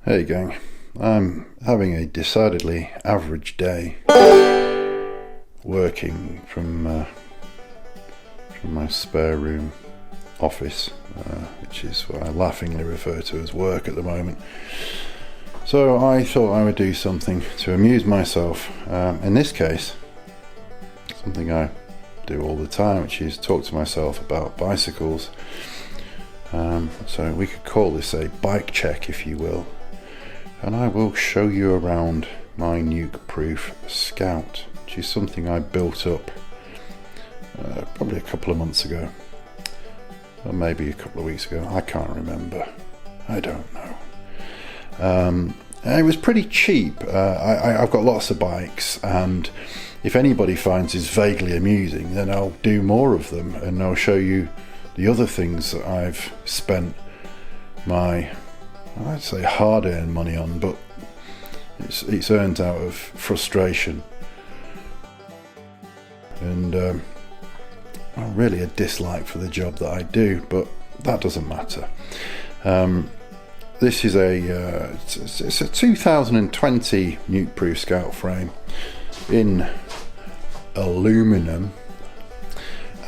Hey gang, I'm having a decidedly average day working from my spare room office, which is what I laughingly refer to as work at the moment. So I thought I would do something to amuse myself. In this case, something I do all the time, which is talk to myself about bicycles. So we could call this a bike check, if you will. And I will show you around my Nukeproof Scout, which is something I built up probably a couple of months ago, or maybe a couple of weeks ago. I can't remember. I don't know. And it was pretty cheap. I've got lots of bikes, and if anybody finds this vaguely amusing, then I'll do more of them, and I'll show you the other things that I've spent my, I'd say, hard-earned money on, but it's earned out of frustration and really a dislike for the job that I do, but that doesn't matter. This is it's a 2020 Nukeproof Scout frame in aluminum,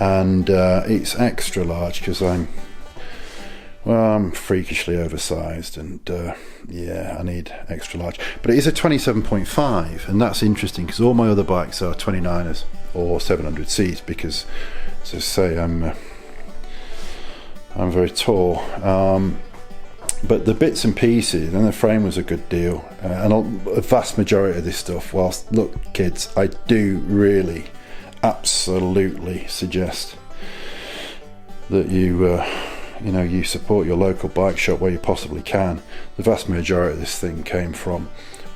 and it's extra large because I'm freakishly oversized, and yeah, I need extra large. But it is a 27.5, and that's interesting because all my other bikes are 29ers or 700Cs because, as I say, I'm very tall. But the bits and pieces, and the frame was a good deal, and a vast majority of this stuff, whilst, look kids, I do really absolutely suggest that you support your local bike shop where you possibly can. The vast majority of this thing came from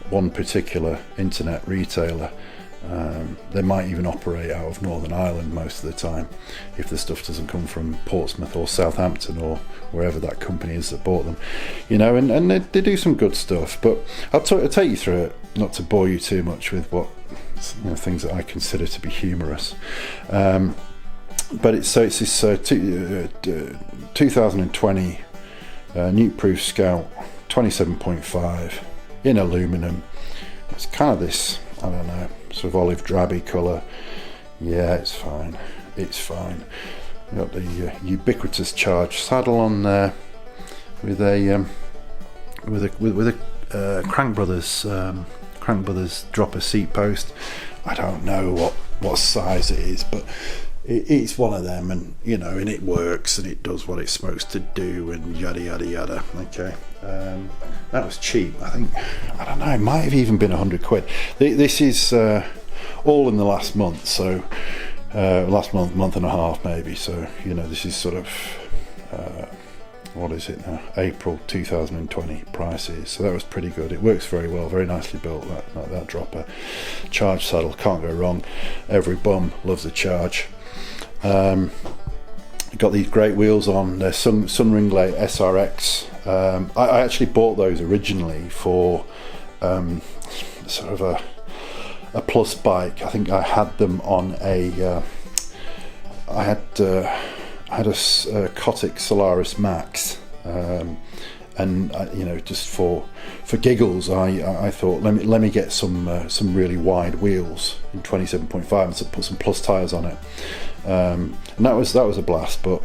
one particular internet retailer. They might even operate out of Northern Ireland most of the time if the stuff doesn't come from Portsmouth or Southampton or wherever that company is that bought them, and they do some good stuff. But I'll take you through it, not to bore you too much with things that I consider to be humorous. But it's this 2020 Nukeproof Scout 27.5 in aluminum. It's kind of this, I don't know, sort of olive drabby colour. Yeah, it's fine. It's fine. You've got the ubiquitous charge saddle on there with a Crank Brothers dropper seat post. I don't know what size it is, but it's one of them, and and it works and it does what it's supposed to do, and yada yada yada. Okay, that was cheap. I think, I don't know, it might have even been £100. This is all in the last month, so last month and a half maybe. So this is sort of what is it now? April 2020 prices. So that was pretty good. It works very well, very nicely built. That dropper charge saddle, can't go wrong. Every bum loves a charge. Got these great wheels on. They're Sunringlay SRX. I actually bought those originally for sort of a plus bike. I think I had them on I had a Kotick Solaris Max, and just for giggles, I thought let me get some really wide wheels in 27.5 and put some plus tires on it, and that was a blast. But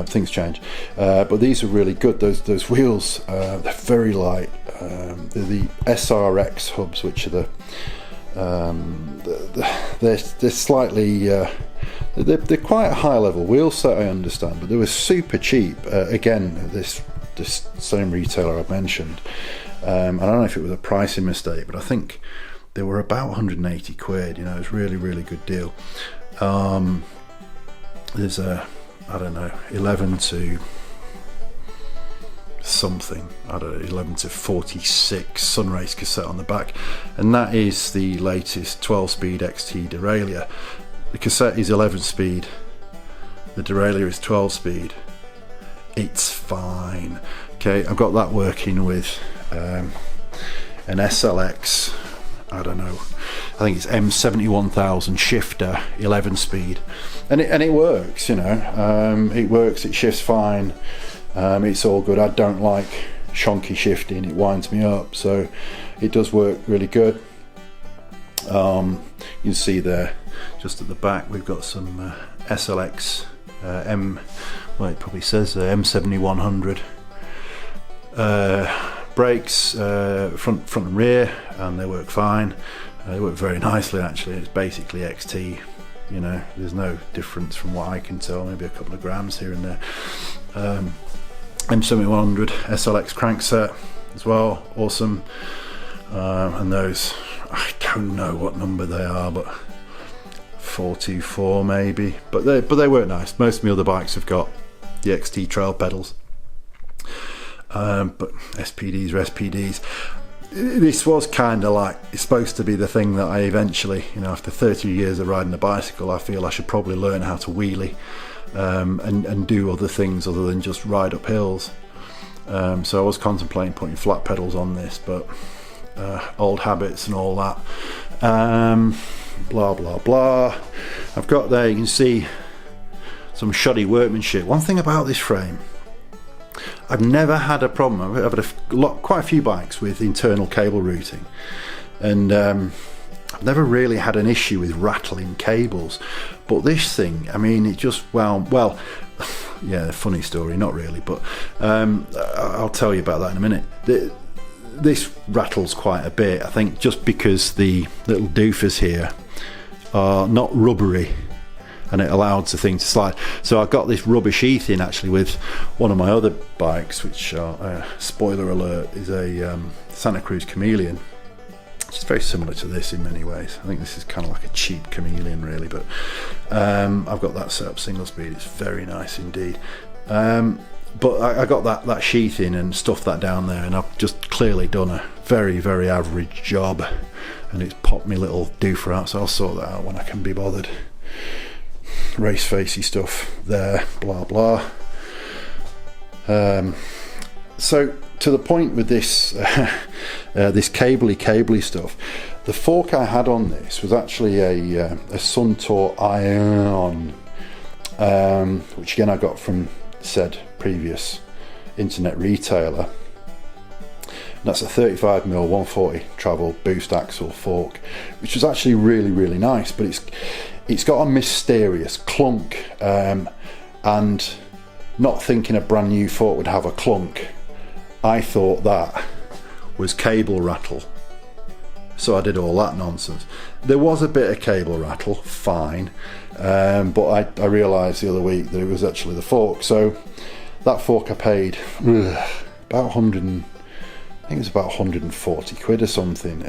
things change. But these are really good. Those wheels, they're very light. They're the SRX hubs, which are they're slightly. They're quite a high level wheel set, I understand, but they were super cheap. Again, this same retailer I mentioned. I don't know if it was a pricing mistake, but I think they were about 180 quid. It was really, really good deal. There's a, I don't know, 11 to something, I don't know, 11 to 46 Sunrace cassette on the back, and that is the latest 12-speed XT derailleur. The cassette is 11 speed, the derailleur is 12 speed. It's fine. Okay, I've got that working with an SLX, I don't know, think it's M71,000 shifter, 11 speed, and it works, you know. It works, it shifts fine, it's all good. I don't like shonky shifting, it winds me up, so it does work really good. You can see there just at the back we've got some SLX well, it probably says M7100 brakes, front and rear, and they work fine. They work very nicely actually. It's basically XT, you know, there's no difference from what I can tell, maybe a couple of grams here and there. M7100 SLX crankset as well, awesome. And those, I don't know what number they are, but 424 maybe, but they work nice. Most of my other bikes have got the XT trail pedals, but SPDs are SPDs. This was kind of like, it's supposed to be the thing that I eventually, you know, after 30 years of riding a bicycle, I feel I should probably learn how to wheelie and do other things other than just ride up hills. So I was contemplating putting flat pedals on this, but old habits and all that, blah blah blah. I've got there, you can see some shoddy workmanship. One thing about this frame, I've never had a problem. I've had quite a few bikes with internal cable routing, and I've never really had an issue with rattling cables, but this thing, I mean, it just, well yeah, funny story, not really, but I'll tell you about that in a minute. This rattles quite a bit, I think, just because the little doofers here are not rubbery and it allows the thing to slide. So I got this rubber sheath in actually with one of my other bikes, which are, spoiler alert, is a Santa Cruz Chameleon, which is very similar to this in many ways. I think this is kind of like a cheap Chameleon really, but I've got that set up single speed. It's very nice indeed. But I got that sheath in and stuffed that down there, and I've just clearly done a very, very average job, and it's popped me little doofer out, so I'll sort that out when I can be bothered. Race facey stuff there, blah blah. So to the point with this this cabley stuff, the fork I had on this was actually a Suntour Ion, which again I got from said previous internet retailer. That's a 35mm 140 travel boost axle fork, which was actually really, really nice, but it's got a mysterious clunk, and not thinking a brand new fork would have a clunk, I thought that was cable rattle, so I did all that nonsense. There was a bit of cable rattle, fine, but I realised the other week that it was actually the fork. So that fork I paid about 100, I think it was about 140 quid or something.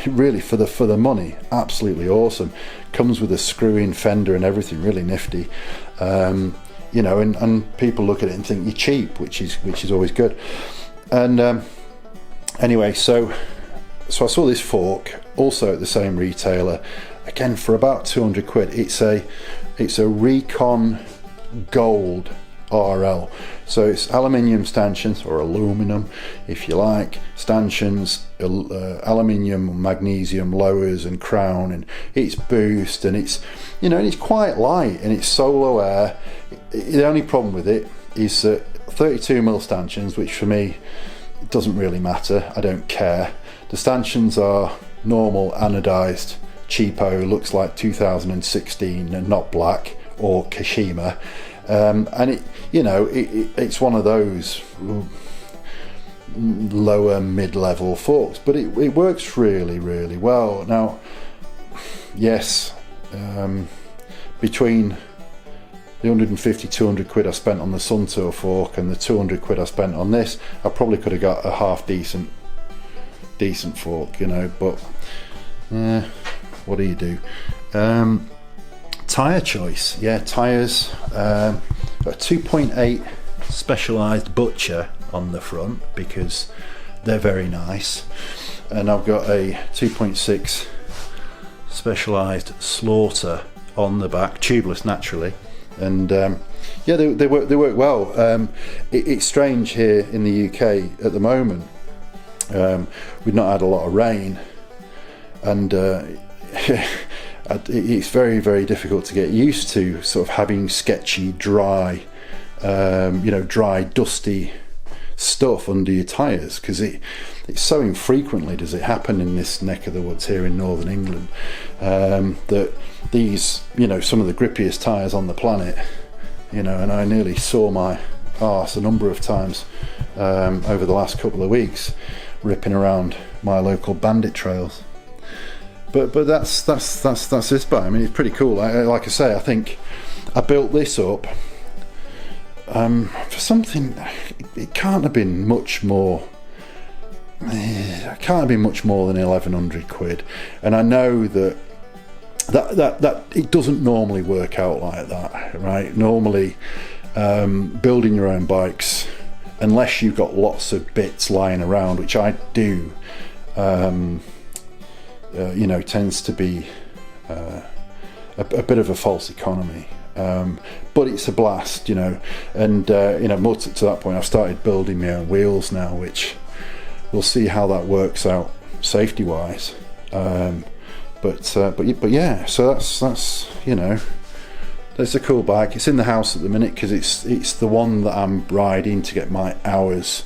Really, for the money, absolutely awesome. Comes with a screw-in fender and everything, really nifty. You know, and people look at it and think you're cheap, which is always good. And anyway, so I saw this fork also at the same retailer, again for about 200 quid. It's a Recon Gold RL, so it's aluminium stanchions, or aluminum if you like, stanchions, aluminium, magnesium lowers and crown, and it's boost, and it's, you know, and it's quite light, and it's solo air. The only problem with it is that 32mm stanchions, which for me it doesn't really matter, I don't care. The stanchions are normal anodized cheapo, looks like 2016 and not black or Kashima, and it, you know, it's one of those lower mid-level forks, but it works really, really well. Now, yes, between the 150-200 quid I spent on the Suntour fork and the 200 quid I spent on this, I probably could have got a half decent fork, you know, but what do you do? Tyre choice, yeah, tyres, got a 2.8 Specialized Butcher on the front because they're very nice, and I've got a 2.6 Specialized Slaughter on the back, tubeless naturally, and yeah, they work well. It's strange here in the UK at the moment. We've not had a lot of rain, and it's very, very difficult to get used to sort of having sketchy, dry, dry, dusty stuff under your tyres, because it's so infrequently does it happen in this neck of the woods here in northern England, that these, some of the grippiest tyres on the planet, and I nearly saw my arse a number of times over the last couple of weeks ripping around my local bandit trails. But that's this bike. I mean, it's pretty cool. Like I say, I think I built this up for something. It can't have been much more. It can't have been much more than 1,100 quid. And I know that it doesn't normally work out like that, right? Normally, building your own bikes, unless you've got lots of bits lying around, which I do, tends to be a bit of a false economy. But it's a blast, and more to that point, I've started building my own wheels now, which we'll see how that works out safety wise. But yeah, so that's that's a cool bike. It's in the house at the minute because it's the one that I'm riding to get my hours.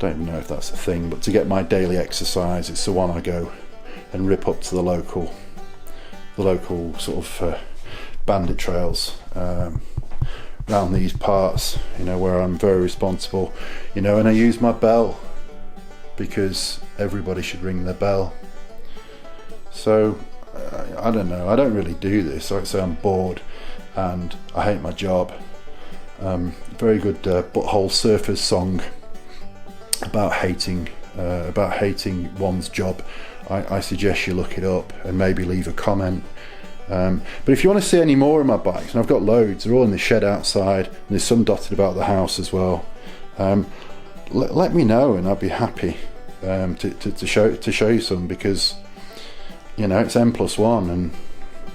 Don't even know if that's a thing, but to get my daily exercise, it's the one I go and rip up to the local sort of bandit trails around these parts, where I'm very responsible, and I use my bell because everybody should ring their bell. So I don't know, I don't really do this. Like I say, I'm bored and I hate my job. Very good Butthole Surfers song about hating one's job. I suggest you look it up and maybe leave a comment. But if you want to see any more of my bikes, and I've got loads, they're all in the shed outside, and there's some dotted about the house as well. Let me know, and I'd be happy to show you some, because it's N+1 and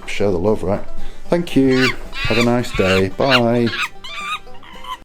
share the love, right? Thank you. Have a nice day. Bye.